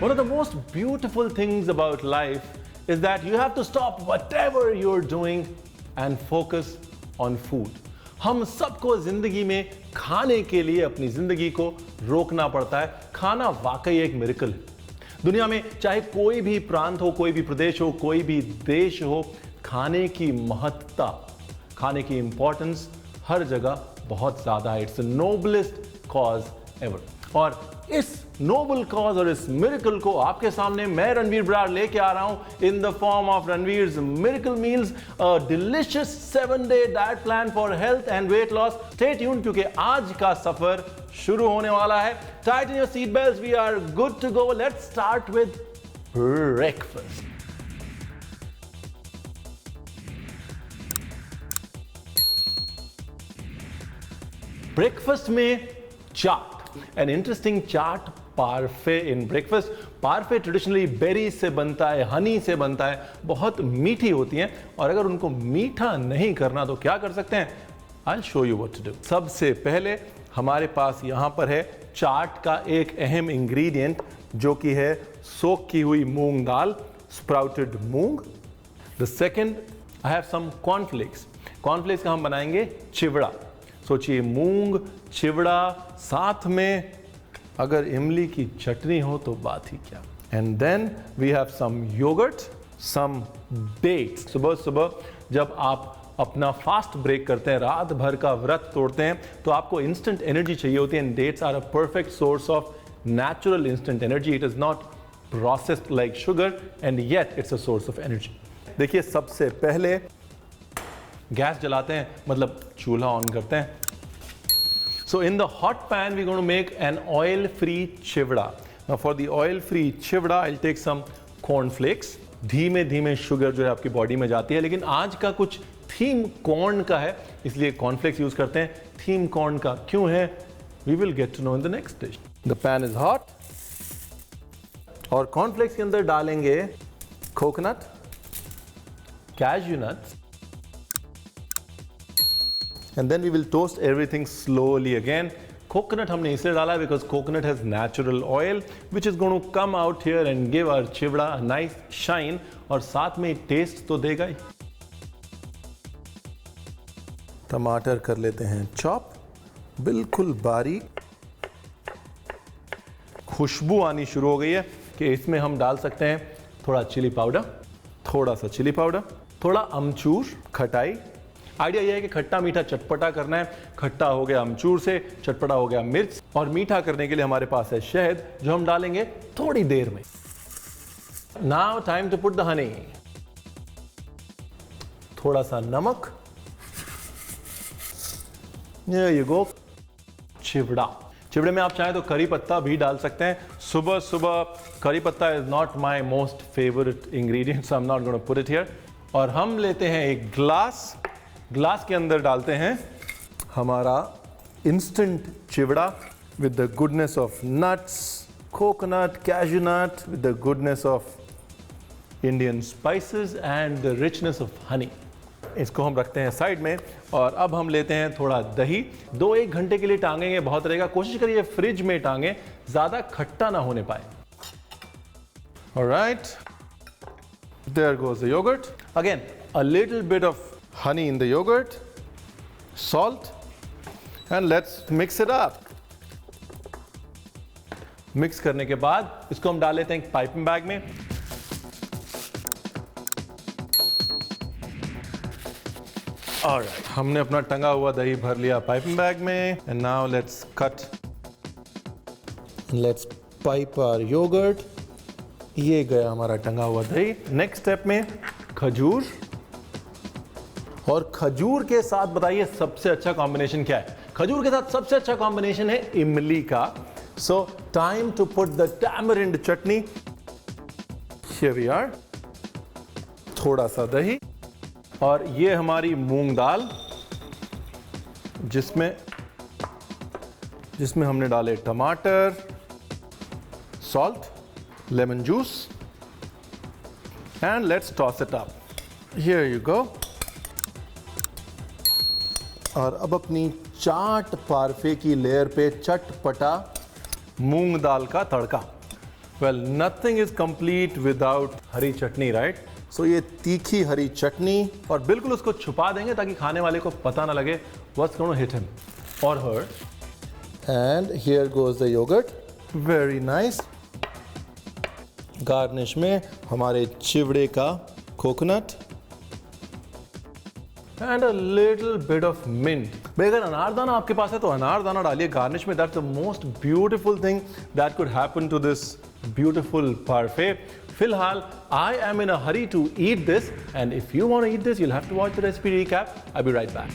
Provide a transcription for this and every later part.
One of the most beautiful things about life is that you have to stop whatever you're doing and focus on food. हम सबको जिंदगी में खाने के लिए अपनी जिंदगी को रोकना पड़ता है। खाना वाकई एक मिरेकल है। दुनिया में चाहे कोई भी प्रांत हो, कोई भी प्रदेश हो, कोई भी देश हो, खाने की महत्ता, खाने की इंपॉर्टेंस हर जगह बहुत ज्यादा है। It's the noblest cause ever. और इस नोबल कॉज और इस मिरेकल को आपके सामने मैं रणवीर बराड़ लेके आ रहा हूं in the form of Ranveer's miracle meals, a delicious 7-day diet plan for health and weight loss. Stay tuned क्योंकि आज का सफर शुरू होने वाला है। Tighten your seat belts, we are good to go. Let's start with breakfast. Breakfast में chaat, an interesting chaat parfait in breakfast. Parfait traditionally berry से बनता है, हनी से बनता है, बहुत मीठी होती हैं और अगर उनको मीठा नहीं करना तो क्या कर सकते हैं? I'll show you what to do। सबसे पहले हमारे पास यहाँ पर है चाट का एक अहम इंग्रेडिएंट जो कि है सोक की हुई मूंग दाल, स्प्राउटेड मूंग। The second I have some cornflakes. Cornflakes का हम बनाएंगे चिवड़ा। सोचिए मूंग, चिवड़ा, साथ में अगर इमली की चटनी हो तो बात ही क्या। And then we have some yoghurt, some dates. सुबह सुबह जब आप अपना फास्ट ब्रेक करते हैं, रात भर का व्रत तोड़ते हैं, तो आपको इंस्टेंट एनर्जी चाहिए होती है। And dates are a perfect source of natural instant energy. It is not processed like sugar and yet it's a source of energy. देखिए सबसे पहले गैस जलाते हैं, मतलब चूल्हा ऑन करते हैं। So in the hot pan we're going to make an oil free chivda. Now for the oil free chivda I'll take some corn flakes. धीमे धीमे शुगर जो है आपकी बॉडी में जाती है, लेकिन आज का कुछ थीम कॉर्न का है इसलिए कॉर्नफ्लेक्स यूज करते हैं। थीम कॉर्न का क्यों है we will get to know in the next dish. The pan is hot और कॉर्नफ्लेक्स के अंदर डालेंगे coconut, cashew nuts, and then we will toast everything slowly again. Coconut हमने इसलिए डाला है because coconut has natural oil which is going to come out here and give our chivda a nice shine और साथ में test तो देगा ही। टमाटर कर लेते हैं चॉप, बिल्कुल बारीक। खुशबू आनी शुरू हो गई है कि इसमें हम डाल सकते हैं थोड़ा चिली पाउडर, थोड़ा सा चिली पाउडर, थोड़ा अमचूर, खटाई। आइडिया यह है कि खट्टा मीठा चटपटा करना है। खट्टा हो गया अमचूर से, चटपटा हो गया मिर्च, और मीठा करने के लिए हमारे पास है शहद जो हम डालेंगे थोड़ी देर में। Now time to put the honey. थोड़ा सा नमक। Here you go। चिवड़ा। चिवड़े में आप चाहें तो करी पत्ता भी डाल सकते हैं। सुबह सुबह करी पत्ता is not my most favourite ingredient, so I am not gonna put it here. और हम लेते हैं एक ग्लास। ग्लास के अंदर डालते हैं हमारा instant chivda with the goodness of nuts, coconut, cashew nut, with the goodness of Indian spices and the richness of honey. इसको हम रखते हैं साइड में और अब हम लेते हैं थोड़ा दही। 2-1 घंटे के लिए टांगेंगे बहुत रहेगा। कोशिश करिए फ्रिज में टांगें, ज्यादा खट्टा ना होने पाए। Alright, there goes the yoghurt. Again a little bit of honey in the yogurt, salt, and let's mix it up. Mix करने के बाद इसको हम डाल लेते हैं एक पाइपिंग बैग में। ऑलराइट, हमने अपना टंगा हुआ दही भर लिया पाइपिंग बैग में। And now let's cut, let's pipe our yoghurt. ये गया हमारा टंगा हुआ दही। नेक्स्ट स्टेप में खजूर, और खजूर के साथ बताइए सबसे अच्छा कॉम्बिनेशन क्या है? खजूर के साथ सबसे अच्छा कॉम्बिनेशन है इमली का। So time to put the tamarind chutney. Here we are. थोड़ा सा दही और ये हमारी मूंग दाल जिसमें हमने डाले टमाटर, salt, lemon juice, and let's toss it up. Here you go. और अब अपनी चाट पार्फे की लेयर पे चटपटा मूंग दाल का तड़का। Well, nothing is complete without Hari chutney, right? So ये तीखी हरी चटनी, और बिल्कुल उसको छुपा देंगे ताकि खाने वाले को पता ना लगे what's going to hit him or her. And here goes the yogurt. Very nice. Garnish में हमारे चिवड़े का coconut and a little bit of mint. भाई अगर अनारदाना आपके पास है तो अनारदाना डालिए गार्निश में. That's the most beautiful thing that could happen to this beautiful parfait. फिलहाल I am in a hurry to eat this, and if you want to eat this, you'll have to watch the recipe recap. I'll be right back.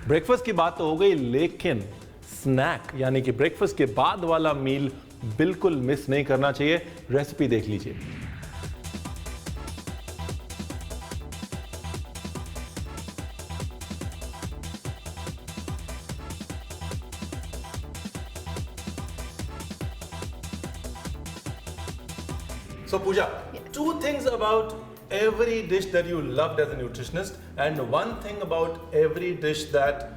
Breakfast की बात तो हो गई, लेकिन snack यानी कि breakfast के बाद वाला मील बिल्कुल मिस नहीं करना चाहिए. रेसिपी देख लीजिए. So Pooja, two things about every dish that you loved as a nutritionist, and one thing about every dish that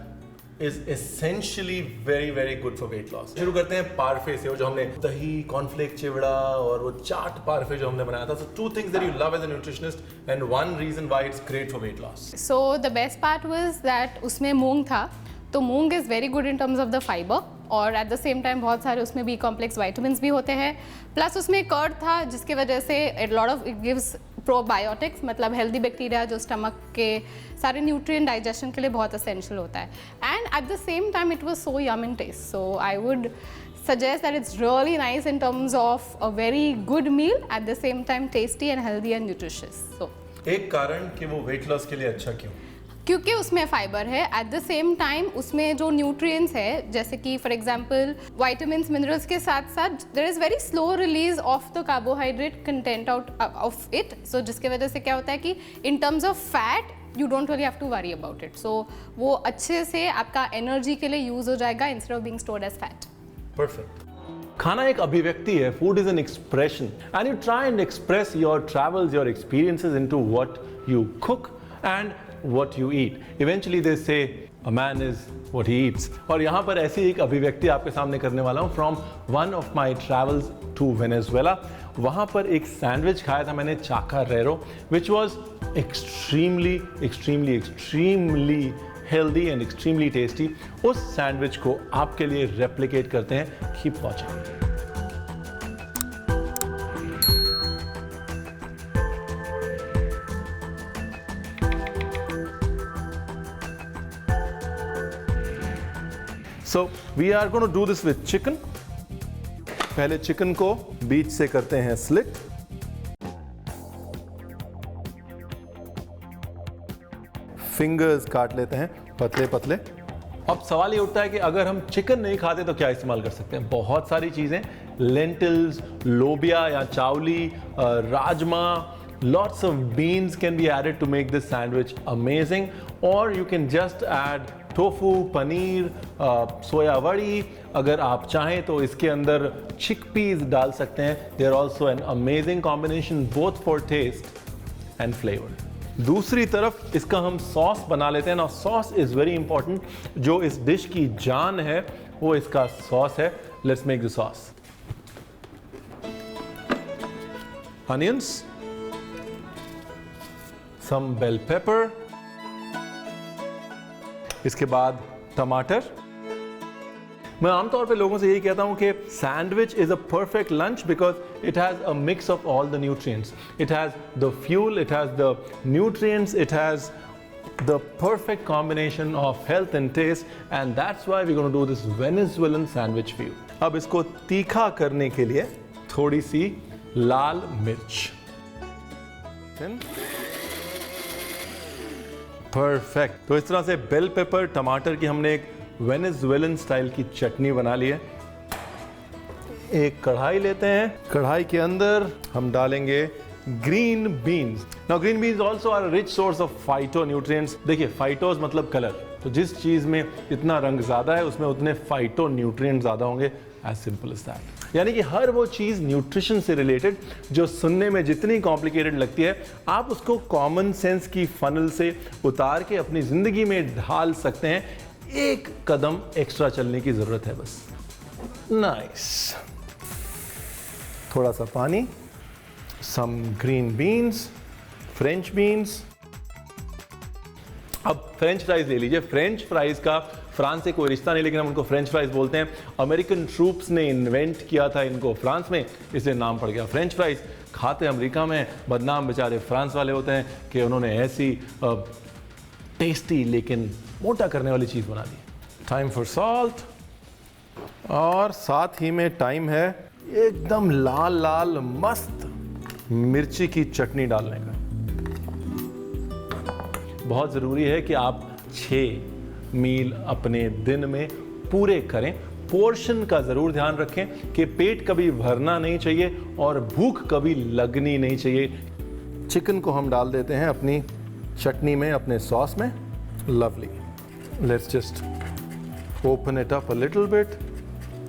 is essentially very very good for weight loss. शुरू करते हैं पारफे से, वो जो हमने दही कॉर्नफ्लेक चिवड़ा और वो चाट पारफे जो हमने बनाया था. So two things that you love as a nutritionist and one reason why it's great for weight loss. So the best part was that उसमें मूंग था, तो मूंग is very good in terms of the fiber, और eight the same time बहुत सारे उसमें B complex vitamins भी होते हैं. प्लस उसमें कर्ड था जिसकी वजह से it lot of it gives probiotics, मतलब हेल्दी बैक्टीरिया जो स्टमक के सारे न्यूट्रिएंट डाइजेशन के लिए बहुत असेंशियल होता है. And at the same time it was so yum in taste. So I would suggest that it's really nice in terms of a very good meal, at the same time tasty and healthy and nutritious. So एक कारण कि वो weight loss के लिए अच्छा क्यों? क्योंकि उसमें फाइबर है, एट द सेम टाइम उसमें जो न्यूट्रिएंट्स है जैसे कि फॉर एग्जांपल विटामिन्स मिनरल्स के साथ साथ there is very slow release of the carbohydrate content out of it. So जिसकी वजह से क्या होता है कि in terms of fat you don't really have to worry about it. So वो अच्छे से आपका एनर्जी के लिए यूज हो जाएगा instead of being stored as fat. Perfect. खाना एक अभिव्यक्ति है. Food is an expression, and you try and express your travels, your experiences into what you cook and what you eat. Eventually they say a man is what he eats. और यहाँ पर ऐसी एक अभिव्यक्ति आपके सामने करने वाला हूँ from one of my travels to Venezuela. वहाँ पर एक सैंडविच खाया था मैंने, चाकाररेरो, which was extremely healthy and extremely tasty. उस सैंडविच को आपके लिए replicate करते हैं. Keep watching. So we are going to do this with chicken. पहले चिकन को बीच से करते हैं स्लिट. फिंगर्स काट लेते हैं पतले पतले. अब सवाल ये उठता है कि अगर हम चिकन नहीं खाते तो क्या इस्तेमाल कर सकते हैं? बहुत सारी चीजें, लेंटिल्स, लोबिया या चावली, rajma, lots of beans can be added to make this sandwich amazing, or you can just add tofu, paneer, soya vadi. अगर आप चाहें तो इसके अंदर चिकपीज डाल सकते हैं. They are also an amazing combination both for taste and flavour. दूसरी तरफ इसका हम सॉस बना लेते हैं ना. Sauce is very important. जो इस डिश की जान है वो इसका सॉस है. Let's make the sauce. Onions, some bell pepper, इसके बाद टमाटर. मैं आमतौर पे लोगों से यही कहता हूं कि sandwich is a perfect lunch because it has a mix of all the nutrients. It has the fuel, it has the nutrients, it has the perfect combination of health and taste, and that's why we're going to do this Venezuelan sandwich for you. अब इसको तीखा करने के लिए थोड़ी सी लाल मिर्च. Perfect. तो इस तरह से बेल पेपर, टमाटर की हमने एक वेनेजुएलन स्टाइल की चटनी बना ली है. एक कढ़ाई लेते हैं. कढ़ाई के अंदर हम डालेंगे green beans. Now green beans also are a rich source of phytonutrients. देखिए, फाइटोस मतलब कलर, तो जिस चीज में इतना रंग ज्यादा है उसमें उतने फाइटोन्यूट्रिएंट्स ज्यादा होंगे. As simple as that. यानी कि हर वो चीज़ न्यूट्रिशन से रिलेटेड जो सुनने में जितनी कॉम्प्लिकेटेड लगती है, आप उसको कॉमन सेंस की फनल से उतार के अपनी ज़िंदगी में ढाल सकते हैं। एक कदम एक्स्ट्रा चलने की ज़रूरत है बस। नाइस। थोड़ा सा पानी, some green beans, french beans. अब फ्रेंच फ्राइज ले लीजिए। फ्रेंच फ्राइज का फ्रांस से कोई रिश्ता नहीं, लेकिन हम उनको फ्रेंच फ्राइज बोलते हैं। अमेरिकन ट्रूप्स ने इन्वेंट किया था इनको फ्रांस में, इसलिए नाम पड़ गया फ्रेंच फ्राइज। खाते अमेरिका में, बदनाम बेचारे फ्रांस वाले होते हैं कि उन्होंने ऐसी टेस्टी लेकिन मोटा करने वाली चीज़ बना दी। टाइम फॉर सॉल्ट, और साथ ही में टाइम है एकदम लाल लाल मस्त मिर्ची की चटनी डालने का। बहुत ज़रूरी है कि आप 6 मील अपने दिन में पूरे करें। पोर्शन का ज़रूर ध्यान रखें कि पेट कभी भरना नहीं चाहिए और भूख कभी लगनी नहीं चाहिए। चिकन को हम डाल देते हैं अपनी चटनी में, अपने सॉस में। Lovely. Let's just open it up a little bit.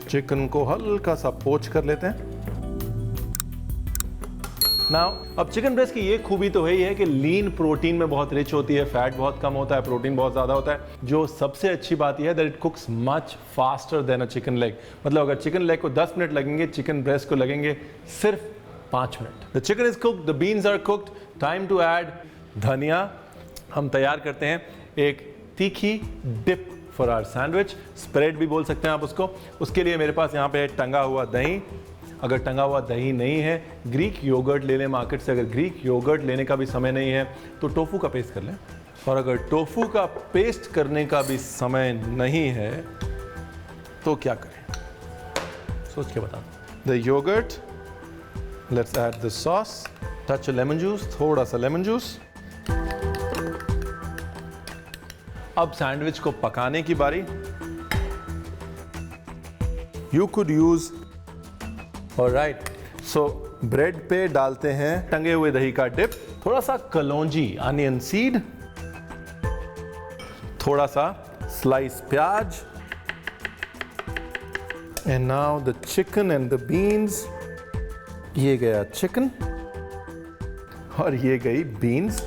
Chicken को हल्का सा पोच कर लेते हैं। नाउ अब चिकन ब्रेस्ट की ये खूबी तो है ही है कि लीन प्रोटीन में बहुत रिच होती है, फैट बहुत कम होता है, प्रोटीन बहुत ज़्यादा होता है। जो सबसे अच्छी बात यह है that it कुक्स much faster than a chicken leg. मतलब अगर चिकन लेग को 10 मिनट लगेंगे, चिकन ब्रेस्ट को लगेंगे सिर्फ 5 minute. The chicken is cooked, the beans are cooked, time to add dhaniya. हम तैयार करते हैं एक तीखी dip for our sandwich, spread भी बोल सकते हैं आप उसको। उसके लिए मेरे पास यहाँ पे टंगा हुआ दही। अगर टंगा हुआ दही नहीं है, ग्रीक योगर्ट ले लें मार्केट से। अगर ग्रीक योगर्ट लेने का भी समय नहीं है तो टोफू का पेस्ट कर लें। और अगर टोफू का पेस्ट करने का भी समय नहीं है तो क्या करें, सोच के बता दो। The yogurt, let's add the sauce, touch lemon juice, थोड़ा सा लेमन जूस। अब सैंडविच को पकाने की बारी। You could use, alright, so bread पे डालते हैं टंगे हुए दही का डिप, थोड़ा सा कलौंजी अनियन सीड, थोड़ा सा स्लाइस प्याज, and now the chicken and the beans. ये गया चिकन और ये गई beans.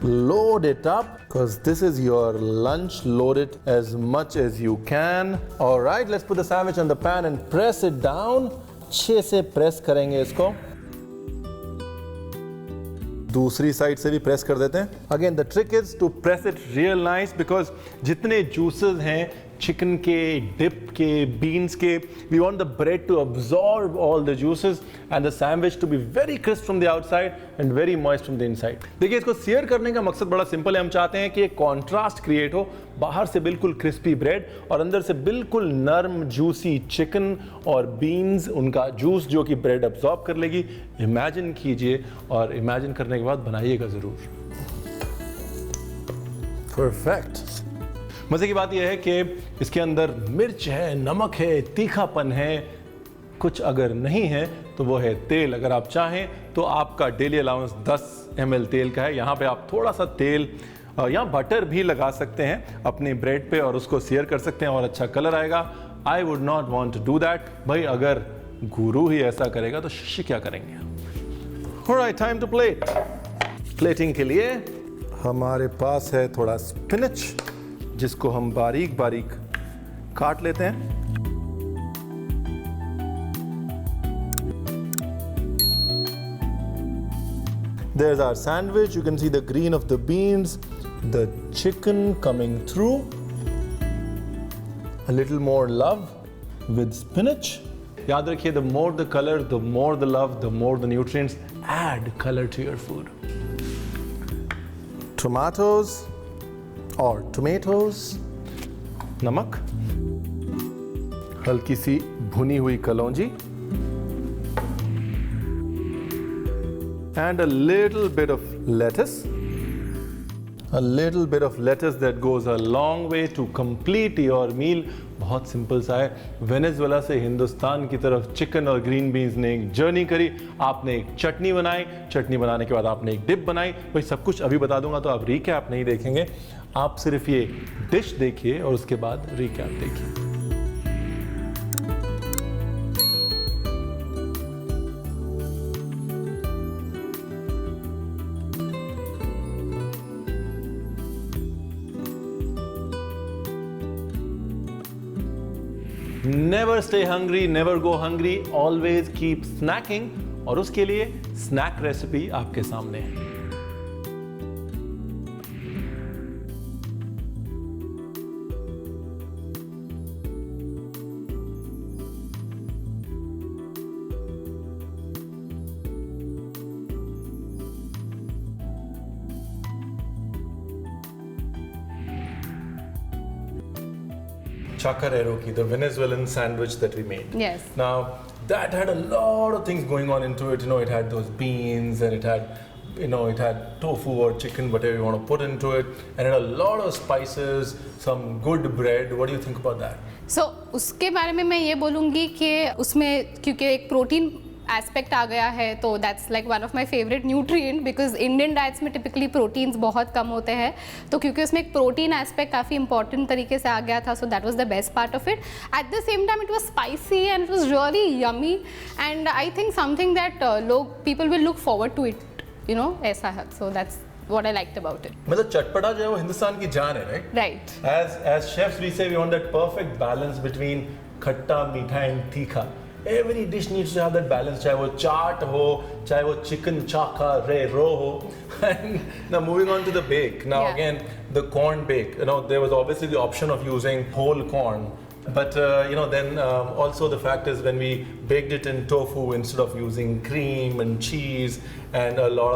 Load it up because this is your lunch. Load it as much as you can. All right, let's put the sandwich on the pan and press it down. अच्छे से press करेंगे इसको। दूसरी side से भी press कर देते हैं। Again, the trick is to press it real nice because जितने juices हैं चिकन के, डिप के, बीन्स के, we want the bread to absorb all the juices and the sandwich to be very crisp from the outside and very moist from the inside. देखिए, इसको shear करने का मकसद बड़ा सिंपल है। हम चाहते हैं कि एक कॉन्ट्रास्ट क्रिएट हो, बाहर से बिल्कुल क्रिस्पी ब्रेड और अंदर से बिल्कुल नर्म जूसी चिकन और बीन्स, उनका जूस जो कि ब्रेड अब्सॉर्ब कर लेगी। इमेजिन कीजिए और इमेजिन करने के बाद बनाइएगा ज़रूर। परफेक्ट। मज़े की बात यह है कि इसके अंदर मिर्च है, नमक है, तीखापन है। कुछ अगर नहीं है तो वो है तेल। अगर आप चाहें तो आपका डेली अलाउंस 10 ml तेल का है। यहाँ पे आप थोड़ा सा तेल या बटर भी लगा सकते हैं अपनी ब्रेड पे और उसको सीयर कर सकते हैं और अच्छा कलर आएगा। I would not want to do that. भाई अगर गुरु ही ऐसा करेगा तो शिष्य क्या करेंगे। Alright, time to plate. Plating के लिए हमारे पास है थोड़ा स्पिनच, जिसको हम बारीक बारीक काट लेते हैं। There's our sandwich. You can see the green of the beans, the chicken coming through. A little more love with spinach. याद रखिए, the more the color, the more the love, the more the nutrients. Add color to your food. Tomatoes. और tomatoes, नमक, हल्की सी भुनी हुई कलौंजी, and a little bit of lettuce. A little bit of lettuce that goes a long way to complete your meal. बहुत simple सा है। Venezuela से हिंदुस्तान की तरफ चिकन और ग्रीन बीन्स ने एक जर्नी करी। आपने एक चटनी बनाई, चटनी बनाने के बाद आपने एक डिप बनाई। भाई सब कुछ अभी बता दूंगा तो आप रिकैप नहीं देखेंगे। आप सिर्फ ये डिश देखिए और उसके बाद रिकैप देखिए। Never stay hungry, never go hungry, always keep snacking. और उसके लिए स्नैक रेसिपी आपके सामने है। Chacarero ki, the Venezuelan sandwich that we made. Yes. Now, that had a lot of things going on into it. You know, it had those beans and it had, you know, it had tofu or chicken, whatever you want to put into it. And it had a lot of spices, some good bread. What do you think about that? So, उसके बारे में मैं ये बोलूँगी कि उसमें क्योंकि एक प्रोटीन एस्पेक्ट आ गया है तो that's like one of my favourite nutrient because Indian diets में टिपिकली प्रोटीन्स बहुत कम होते हैं तो क्योंकि उसमें एक प्रोटीन एस्पेक्ट काफ़ी इंपॉर्टेंट तरीके से आ गया था so that was the best part of it at the same time it was spicy and it was really yummy and I think something that लोग people will look forward to it you know ऐसा है so that's what I liked about it. मतलब चटपटा जो है वो हिंदुस्तान की जान है, right? Right. As chefs we say we want that perfect balance between खट्टा, मीठा and तीखा. Every dish needs to have that balance. चाहे वो चाट हो, चाहे वो चिकन चाका रो हो. And now moving on to the bake. Now again the corn bake. You know there was obviously the option of using whole corn. But you know, then also the fact is when we baked it in tofu instead of using cream and cheese and a lot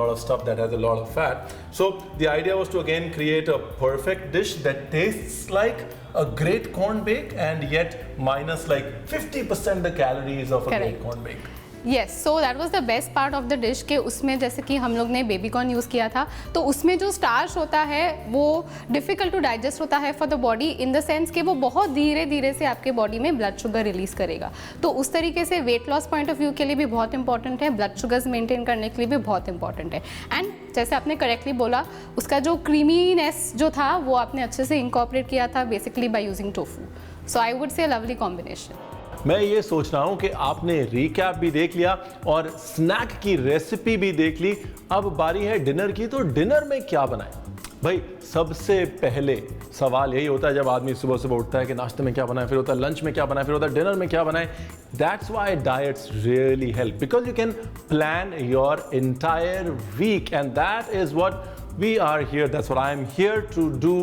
of stuff that has a lot of fat. So the idea was to again create a perfect dish that tastes like a great corn bake and yet minus like 50% the calories of a great corn bake. Yes, so that was the best part of the dish कि उसमें जैसे कि हम लोग ने baby corn use किया था तो उसमें जो स्टार्च होता है वो डिफ़िकल्ट टू डाइजेस्ट होता है for the body in the sense कि वो बहुत धीरे धीरे से आपके बॉडी में ब्लड शुगर रिलीज़ करेगा तो उस तरीके से weight loss point of view के लिए भी बहुत इंपॉर्टेंट है ब्लड शुगर्स मेंटेन करने के लिए भी बहुत इंपॉर्टेंट है एंड जैसे आपने करेक्टली बोला उसका जो क्रीमीनेस जो था वो आपने अच्छे से इंकॉर्पोरेट किया था basically by using tofu so I would say lovely combination मैं ये सोच रहा हूँ कि आपने रिकैप भी देख लिया और स्नैक की रेसिपी भी देख ली अब बारी है डिनर की तो डिनर में क्या बनाएं भाई सबसे पहले सवाल यही होता है जब आदमी सुबह सुबह उठता है कि नाश्ते में क्या बनाए फिर होता है लंच में क्या बनाए फिर होता है डिनर में क्या बनाए that's why diets really help because you can plan your entire week and that is what we are here that's what I am here to do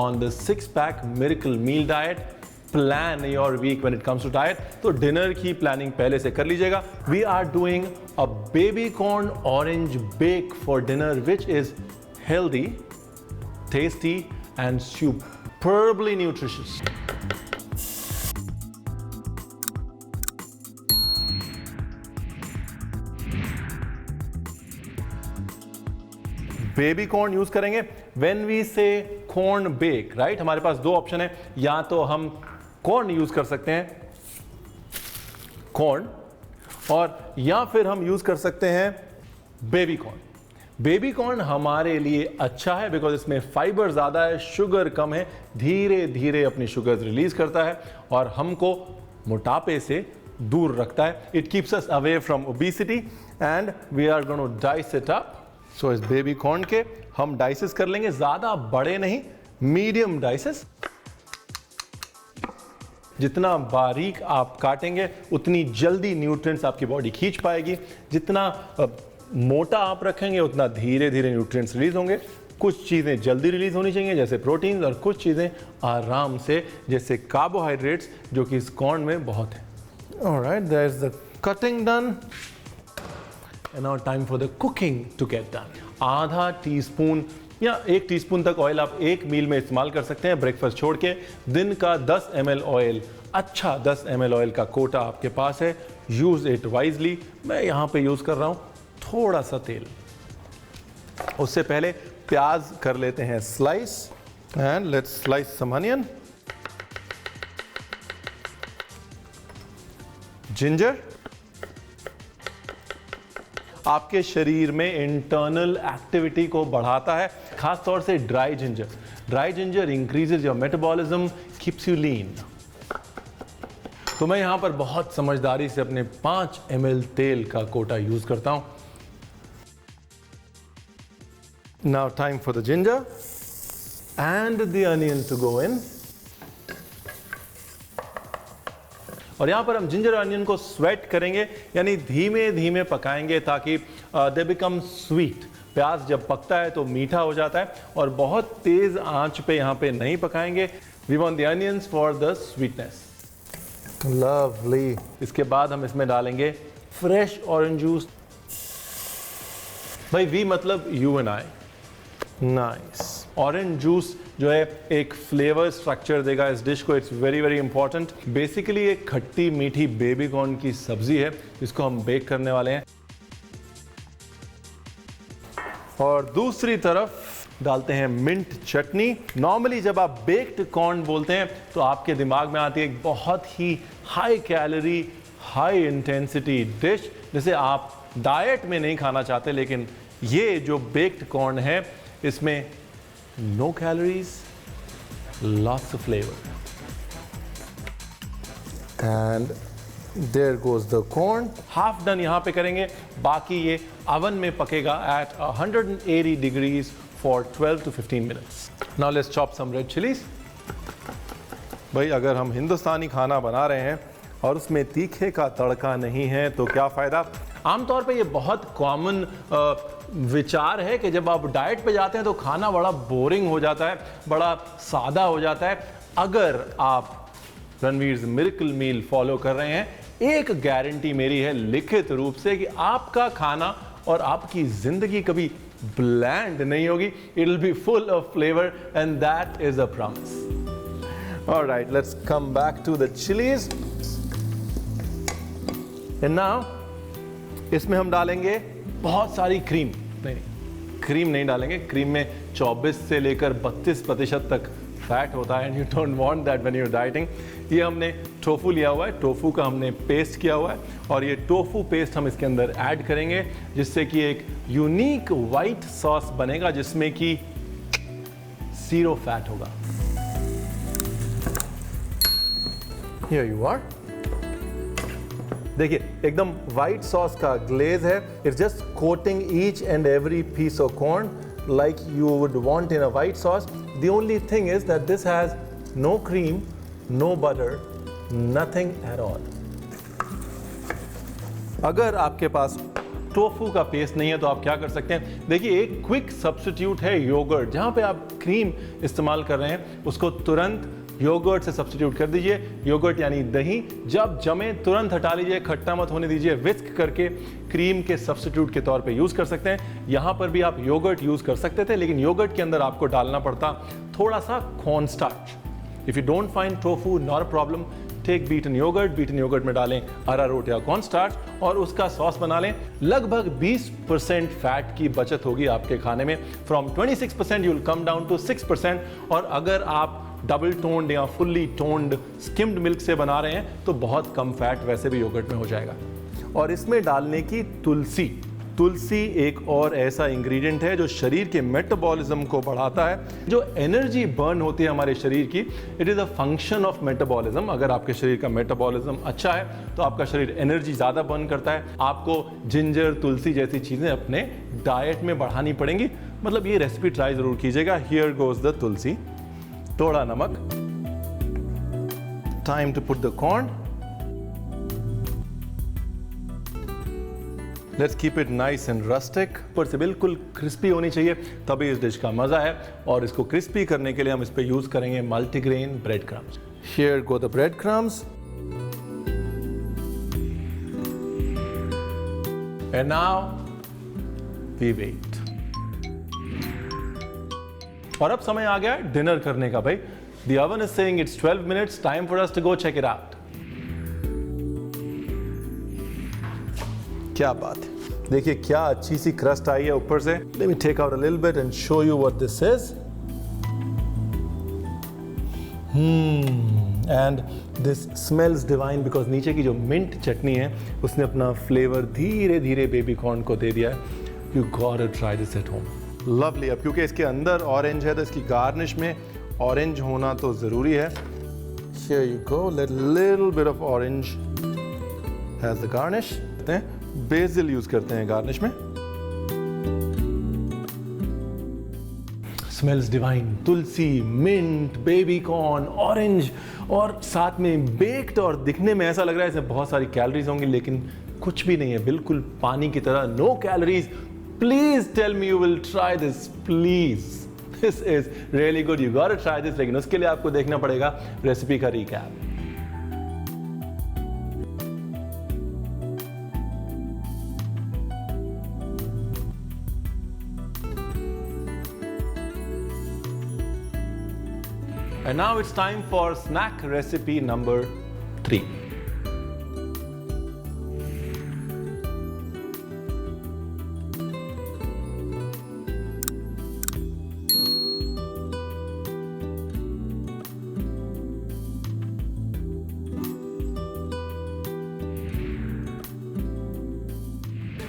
on the 6-pack miracle meal diet plan your week when it comes to diet तो dinner की planning पहले से कर लीजिएगा we are doing a baby corn orange bake for dinner which is healthy tasty and superbly nutritious baby corn use करेंगे when we से corn bake right हमारे पास दो ऑप्शन है या तो हम कॉर्न यूज कर सकते हैं कॉर्न और या फिर हम यूज कर सकते हैं बेबी कॉर्न बेबी कॉर्न हमारे लिए अच्छा है बिकॉज इसमें फाइबर ज्यादा है शुगर कम है धीरे धीरे अपनी शुगर रिलीज करता है और हमको मोटापे से दूर रखता है it keeps us away from obesity and we are going to dice it up so इस बेबी कॉर्न के हम डाइसेस कर लेंगे ज्यादा बड़े नहीं मीडियम डाइसेस जितना बारीक आप काटेंगे उतनी जल्दी न्यूट्रिएंट्स आपकी बॉडी खींच पाएगी जितना मोटा आप रखेंगे उतना धीरे धीरे न्यूट्रिएंट्स रिलीज होंगे कुछ चीज़ें जल्दी रिलीज होनी चाहिए जैसे प्रोटीन और कुछ चीज़ें आराम से जैसे कार्बोहाइड्रेट्स जो कि इस कॉर्न में बहुत है alright there is the cutting done And now time for the cooking to get done. आधा टीस्पून या 1 टीस्पून तक ऑयल आप एक मील में इस्तेमाल कर सकते हैं ब्रेकफास्ट छोड़ के दिन का 10 ml ऑयल अच्छा 10 ml ऑयल का कोटा आपके पास है यूज इट वाइजली मैं यहाँ पे यूज कर रहा हूँ थोड़ा सा तेल उससे पहले प्याज कर लेते हैं slice and let's slice some onion ginger आपके शरीर में इंटरनल एक्टिविटी को बढ़ाता है खास तौर से dry ginger increases your metabolism keeps you lean तो मैं यहां पर बहुत समझदारी से अपने 5 ml तेल का कोटा यूज करता हूं now time for the ginger and the onion to go in और यहाँ पर हम जिंजर अनियन को स्वेट करेंगे, यानी धीमे धीमे पकाएंगे ताकि दे बिकम स्वीट। प्याज जब पकता है तो मीठा हो जाता है, और बहुत तेज आंच पे यहाँ पे नहीं पकाएंगे। We want the onions for the sweetness. Lovely. इसके बाद हम इसमें डालेंगे फ्रेश ऑरेंज जूस। भाई वी मतलब you and I. Nice. Orange juice जो है एक फ्लेवर स्ट्रक्चर देगा इस डिश को। It's very very important. Basically एक खट्टी मीठी बेबी कॉर्न की सब्जी है जिसको हम बेक करने वाले हैं। और दूसरी तरफ डालते हैं मिंट चटनी। नॉर्मली जब आप बेक्ड कॉर्न बोलते हैं तो आपके दिमाग में आती है एक बहुत ही high calorie high intensity dish जिसे आप डाइट में नहीं खाना चाहते, लेकिन ये जो बेक्ड कॉर्न है इसमें no calories, lots of flavour. And there goes the corn. Half done यहाँ पे करेंगे, बाकी ये अवन में पकेगा at 180 degrees for 12 to 15 minutes. Now let's chop some red chillies. भाई अगर हम हिंदुस्तानी खाना बना रहे हैं और उसमें तीखे का तड़का नहीं है तो क्या फ़ायदा। आमतौर पे ये बहुत कॉमन विचार है कि जब आप डाइट पे जाते हैं तो खाना बड़ा बोरिंग हो जाता है, बड़ा सादा हो जाता है। अगर आप रणवीर्स मिरेकल मील फॉलो कर रहे हैं, एक गारंटी मेरी है लिखित रूप से कि आपका खाना और आपकी जिंदगी कभी ब्लैंड नहीं होगी। It will be full of flavour and that is a promise. Alright, let's come back to the chillies. And now इसमें हम डालेंगे बहुत सारी क्रीम। नहीं, क्रीम नहीं डालेंगे। क्रीम में 24 से लेकर 32% तक फैट होता है and you don't want that when you are dieting. ये हमने टोफू लिया हुआ है, टोफू का हमने पेस्ट किया हुआ है और ये टोफू पेस्ट हम इसके अंदर ऐड करेंगे जिससे कि एक यूनिक वाइट सॉस बनेगा जिसमें कि 0 फैट होगा। Here you are। देखिए एकदम व्हाइट सॉस का ग्लेज है। It's just coating each and every piece of corn like you would want in a white sauce. The only thing is that this has no cream, no butter, nothing at all. अगर आपके पास tofu का paste नहीं है तो आप क्या कर सकते हैं। देखिए एक क्विक सब्स्टिट्यूट है योगर्ट। जहां पे आप क्रीम इस्तेमाल कर रहे हैं उसको तुरंत योगर्ट से सब्स्टिट्यूट कर दीजिए। योगर्ट यानी दही, जब जमे तुरंत हटा लीजिए, खट्टा मत होने दीजिए। विस्क करके क्रीम के सब्स्टिट्यूट के तौर पे यूज कर सकते हैं। यहाँ पर भी आप योगर्ट यूज कर सकते थे, लेकिन योगर्ट के अंदर आपको डालना पड़ता थोड़ा सा corn starch. If you don't find tofu, not a problem, take beaten yogurt. Beaten yogurt में डालें अरारोट या कॉर्न स्टार्च और उसका सॉस बना लें। लगभग 20% फैट की बचत होगी आपके खाने में। From 26% you will come down to 6%। और अगर आप डबल टोन्ड या फुल्ली टोन्ड स्किम्ड मिल्क से बना रहे हैं तो बहुत कम फैट वैसे भी योगर्ट में हो जाएगा। और इसमें डालने की तुलसी। तुलसी एक और ऐसा इंग्रेडिएंट है जो शरीर के मेटाबॉलिज्म को बढ़ाता है। जो एनर्जी बर्न होती है हमारे शरीर की, it is a function of metabolism. अगर आपके शरीर का मेटाबॉलिज्म अच्छा है तो आपका शरीर एनर्जी ज़्यादा बर्न करता है। आपको जिंजर, तुलसी जैसी चीज़ें अपने डाइट में बढ़ानी पड़ेंगी। मतलब ये रेसिपी ट्राई ज़रूर कीजिएगा। Here goes the tulsi. थोड़ा नमक। Time to put the corn. Let's keep it nice and rustic. ऊपर से बिल्कुल क्रिस्पी होनी चाहिए, तभी इस डिश का मजा है। और इसको क्रिस्पी करने के लिए हम इस पे यूज करेंगे multigrain bread crumbs. Here go the bread crumbs. And now we wait. और अब समय आ गया डिनर करने का। भाई the oven is saying it's 12 minutes, time for us to go check it out. क्या बात है, देखिए क्या अच्छी सी क्रस्ट आई है ऊपर से। Let me take out a little bit and show you what this is. And this smells divine because नीचे की जो मिंट चटनी है उसने अपना फ्लेवर धीरे धीरे बेबी कॉर्न को दे दिया है। You got to try this at home. Lovely. अब क्योंकि इसके अंदर ऑरेंज है तो इसकी गार्निश में ऑरेंज होना तो ज़रूरी है। Here you go, let little bit of orange as the garnish। BECIL use करते हैं गार्निश में। स्मेल्स डिवाइन, तुलसी, मिंट, बेबी कॉर्न, ऑरेंज और साथ में बेक्ड, और दिखने में ऐसा लग रहा है इसमें बहुत सारी कैलोरीज होंगी, लेकिन कुछ भी नहीं है, बिल्कुल पानी की तरह, no calories. Please tell me you will try this, please, this is really good, you got to try this. लेकिन उसके लिए आपको देखना पड़ेगा रेसिपी का recap. And now it's time for snack recipe number 3.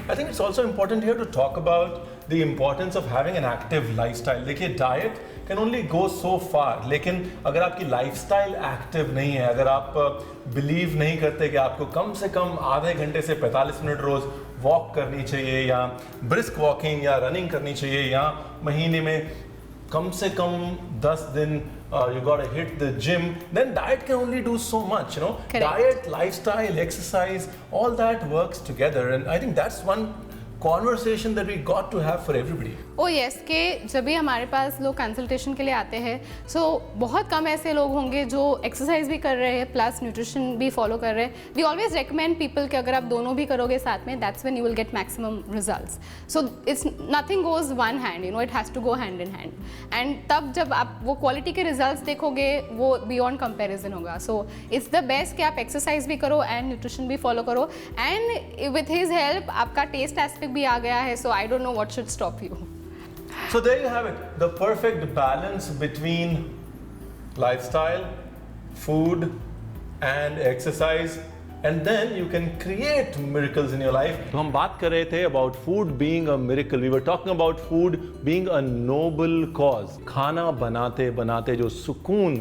I think it's also important here to talk about the importance of having an active lifestyle. देखिए, diet can only go so far, लेकिन अगर आपकी lifestyle active नहीं है, अगर आप believe नहीं करते कि आपको कम से कम आधे घंटे से 45 मिनट रोज वॉक करनी चाहिए, या brisk walking या रनिंग करनी चाहिए, या महीने में कम से कम 10 दिन you got to hit the gym, then diet can only do so much, you know. Correct. Diet, lifestyle, exercise, all that works together, and I think that's one conversation that we got to have for everybody. O yes, के जब भी हमारे पास लोग consultation के लिए आते हैं, सो बहुत कम ऐसे लोग होंगे जो एक्सरसाइज भी कर रहे हैं प्लस न्यूट्रिशन भी फॉलो कर रहे हैं। वी ऑलवेज रिकमेंड पीपल कि अगर आप दोनों भी करोगे साथ में, that's when you will get maximum results. So it's nothing goes one hand, you know, it has to go hand in hand. And तब जब आप वो क्वालिटी के रिजल्ट्स देखोगे, वो बियॉन्ड कंपेरिजन होगा। सो इट्स द बेस्ट कि आप एक्सरसाइज भी करो एंड न्यूट्रिशन भी फॉलो करो, एंड विथ हिज हेल्प आपका टेस्ट एस्पेक्ट भी आ गया है। So I don't know what should stop you. So there you have it, the perfect balance between lifestyle, food and exercise, and then you can create miracles in your life. तो हम बात कर रहे थे about food being a miracle. We were talking about food being a noble cause. खाना बनाते बनाते जो सुकून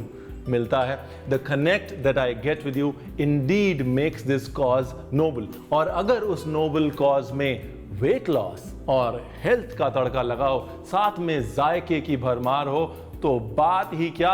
मिलता है, the connect that I get with you indeed makes this cause noble. और अगर उस noble cause में वेट लॉस और हेल्थ का तड़का लगाओ, साथ में जायके की भरमार हो, तो बात ही क्या।